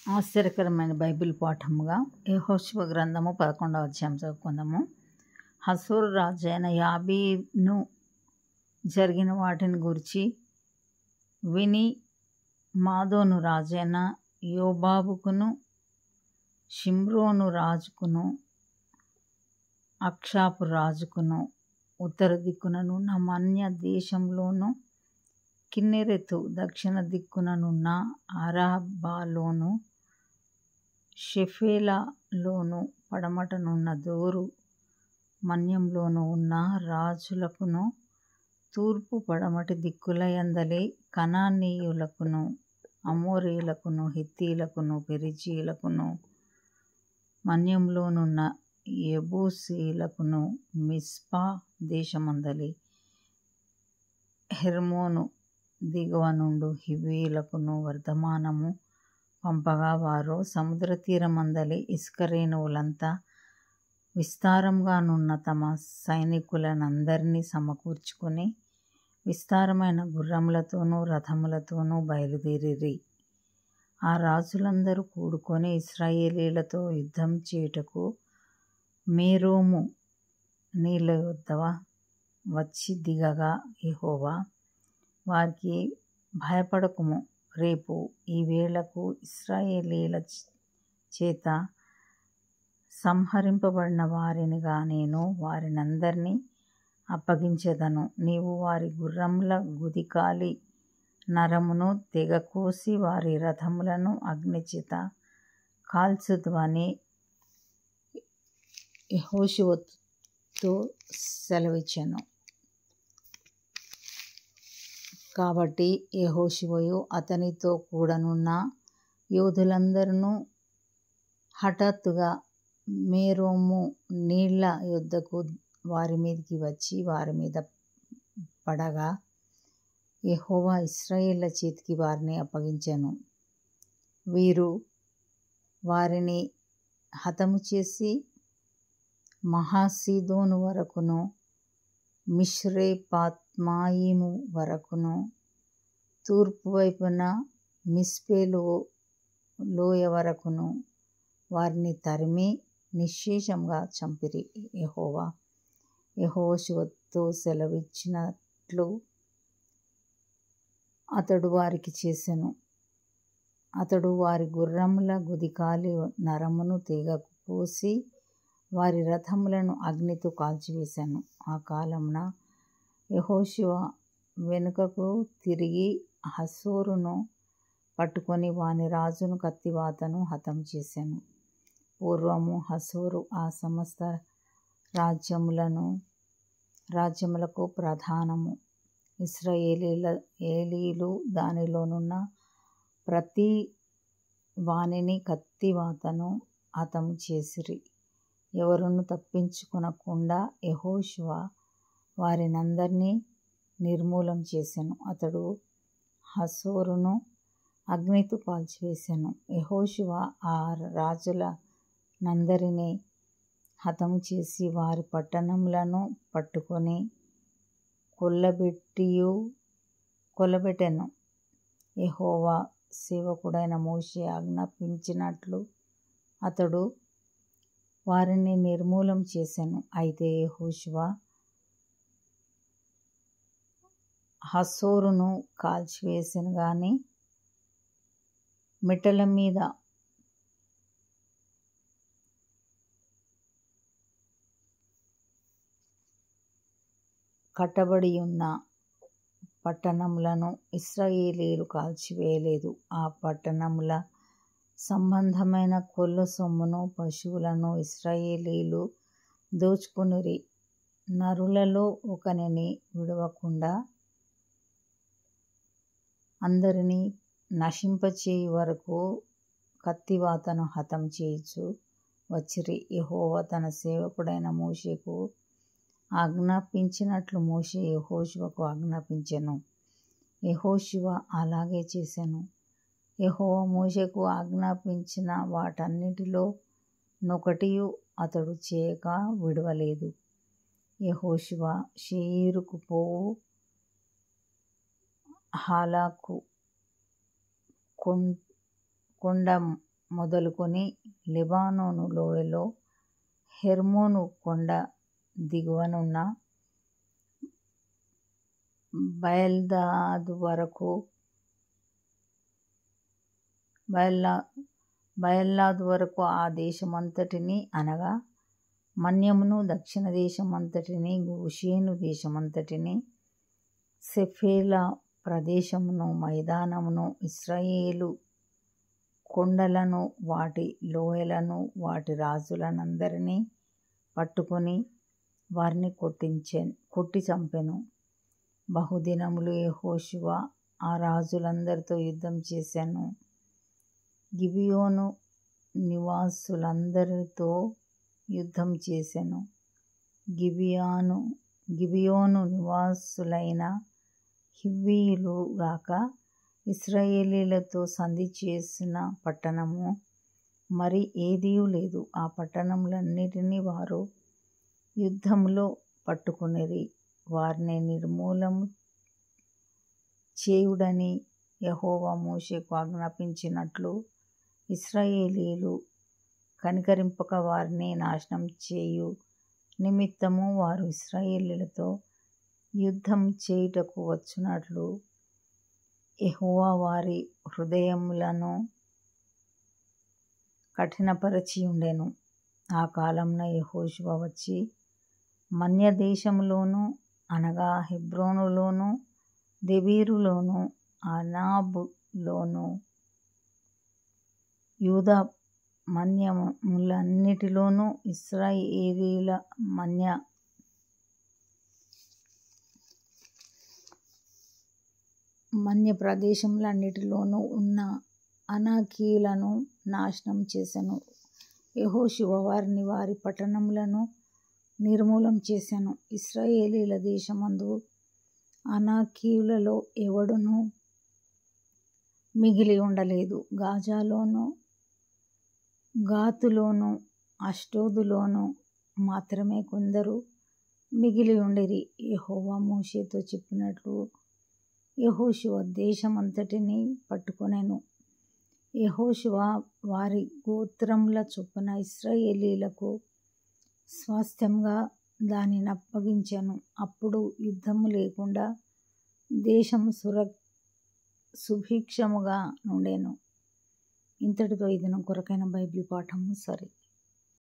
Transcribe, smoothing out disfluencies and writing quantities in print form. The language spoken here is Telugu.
ఆశ్చర్యకరమైన బైబిల్ పాఠముగా యెహోషువ గ్రంథము 11వ అధ్యాయం చదువుకుందాము. హసోరు రాజైన యాబీను జరిగిన వాటిని గురించి విని మాదోను రాజైన యోబాబుకును షిమ్రోను రాజుకును అక్షాపు రాజుకును ఉత్తర దిక్కుననున్న మన్య దేశంలోను కిన్నెరెతు దక్షిణ దిక్కుననున్న అరాబాలోను షెఫేలాలోను పడమటనున్న దోరు మన్యంలోను ఉన్న రాజులకును తూర్పు పడమటి దిక్కుల యందలి కనానీయులకును అమోరీయులకును హిత్తీయులకును పెరిజీయులకును మన్యంలోనున్న యెబూసీయులకును మిస్పా దేశమందలి హెర్మోను దిగువ నుండు హివ్వీయులకును వర్తమానము పంపగా వారు సముద్ర తీరమందలి ఇసుకరేణువులంతా విస్తారంగానున్న తమ సైనికులనందరినీ సమకూర్చుకొని విస్తారమైన గుర్రములతోనూ రథములతోనూ బయలుదేరిరి. ఆ రాజులందరూ కూడుకొని ఇశ్రాయేలీయులతో యుద్ధం చేయుటకు మేరోము నీళ్ల యొద్ద వచ్చి దిగగా యెహోవా వారికి భయపడకుము, రేపు ఈ వేళకు ఇశ్రాయేలీయుల చేత సంహరింపబడిన వారినిగా నేను వారినందరినీ అప్పగించెదను. నీవు వారి గుర్రముల గుదికాలి నరమును తెగకోసి వారి రథములను అగ్నిచేత కాల్చుదువని యెహోషువతో సెలవిచ్చెను. కాబట్టి యెహోషువయు అతనితో కూడనున్న యోధులందరూ హఠాత్తుగా మేరోము నీళ్ల యొద్దకు వారి మీదికి వచ్చి వారి మీద పడగా యెహోవా ఇశ్రాయేళ్ల చేతికి వారిని అప్పగించెను. వీరు వారిని హతము చేసి మహాసీదోను వరకును మిశ్రేపాత్మాయిము వరకును తూర్పు వైపున మిస్పేలో లోయ వరకును వారిని తరిమి నిశ్శేషంగా చంపిరి. యెహోవా యెహోషువతో సెలవిచ్చినట్లు అతడు వారికి చేసెను. అతడు వారి గుర్రముల గుదికాలి నరమును తెగకు కోసి వారి రథములను అగ్నితో కాల్చివేశాను. ఆ కాలమున యెహోషువ వెనుకకు తిరిగి హసోరును పట్టుకొని వాని రాజును కత్తివాతను హతము చేశాను. పూర్వము హసోరు ఆ సమస్త రాజ్యములకు ప్రధానము. ఇశ్రాయేలీయులు దానిలోనున్న ప్రతి వానిని కత్తివాతను హతము చేసిరి. ఎవరును తప్పించుకొనకుండా యెహోషువ వారినందరినీ నిర్మూలం చేసెను. అతడు హసోరును అగ్నితో కాల్చివేసెను. యెహోషువ ఆ రాజులనందరినీ హతము చేసి వారి పట్టణములను పట్టుకొని కొల్లబెట్టెను. యెహోవా సేవకుడైన మోషే ఆజ్ఞాపించినట్లు అతడు వారిని నిర్మూలం చేసెను. అయితే యెహోషువ హసోరును కాల్చివేసెను గాని మిట్టల మీద కట్టబడియున్న పట్టణములను ఇశ్రాయేలీయులు కాల్చివేయలేదు. ఆ పట్టణముల సంబంధమైన కొల్ల సొమ్మును పశువులను ఇశ్రాయేలీయులు దోచుకొనిరి. నరులలో ఒకనిని విడువకుండా అందరినీ నశింపచేయు వరకు కత్తివాతను హతం చేయుచు వచ్చిరి. యెహోవా తన సేవకుడైన మోషేకు ఆజ్ఞాపించినట్లు మోషే యెహోషువకు ఆజ్ఞాపించెను. యెహోషువ అలాగే చేసెను. యెహోవా మోషేకు ఆజ్ఞాపించిన వాటన్నిటిలో నొకటియు అతడు చేయక విడువలేదు. యెహోషువ షేయీరుకు పోవు హాలాకు కొండ మొదలుకొని లెబానోను లోయలో హెర్మోను కొండ దిగువనున్న బయల్లాదు వరకు ఆ దేశమంతటిని అనగా మన్యమును, దక్షిణ దేశమంతటిని, గోషేను దేశమంతటిని, సెఫేలా ప్రదేశమును, మైదానమును, ఇశ్రాయేలు కొండలను, వాటి లోయలను, వాటి రాజులనందరినీ పట్టుకొని వారిని కొట్టి చంపెను. బహుదినములు యెహోషువ ఆ రాజులందరితో యుద్ధం చేసెను. గిబియోను నివాసులందరితో యుద్ధం చేసెను. గిబియోను నివాసులైన హివ్వీయులు గాక ఇశ్రాయేలీలతో సంధి చేసిన పట్టణము మరి ఏదియూ లేదు. ఆ పట్టణములన్నిటినీ వారు యుద్ధములో పట్టుకొనిరి. వారిని నిర్మూలము చేయుడని యెహోవా మోషేకు ఆజ్ఞాపించినట్లు ఇశ్రాయేలీయులు కనికరింపక వారిని నాశనం చేయు నిమిత్తము వారు ఇశ్రాయేలీయులతో యుద్ధం చేయుటకు వచ్చునట్లు యెహోవా వారి హృదయములను కఠినపరచి ఉండెను. ఆ కాలమున యెహోషువ వచ్చి మన్య దేశములోను అనగా హెబ్రోనులోను, దెబీరులోను, అనాబులోను, యూదా మన్యములన్నిటిలోను, ఇశ్రాయేలీయుల మన్య ప్రదేశములన్నిటిలోనూ ఉన్న అనాకీయులను నాశనం చేసెను. యెహోషువ వారిని వారి పట్టణములను నిర్మూలం చేసెను. ఇశ్రాయేలీయుల దేశమందు అనాకీయులలో ఎవడునూ మిగిలి ఉండలేదు. గాజాలోను, గాతులోను, అష్డోదులోను మాత్రమే కొందరు మిగిలి ఉండిరి. యెహోవా మోషేతో చెప్పినట్లు యెహోషువ దేశమంతటిని పట్టుకొనెను. యెహోషువ వారి గోత్రముల చొప్పున ఇశ్రాయేలీయులకు స్వాస్థ్యముగా దానినప్పగించెను. అప్పుడు యుద్ధము లేకుండా దేశము సుభిక్షముగా నుండెను. ఇంతటితో ఇది నా కొరకైన బైబిల్ పాఠము సరి.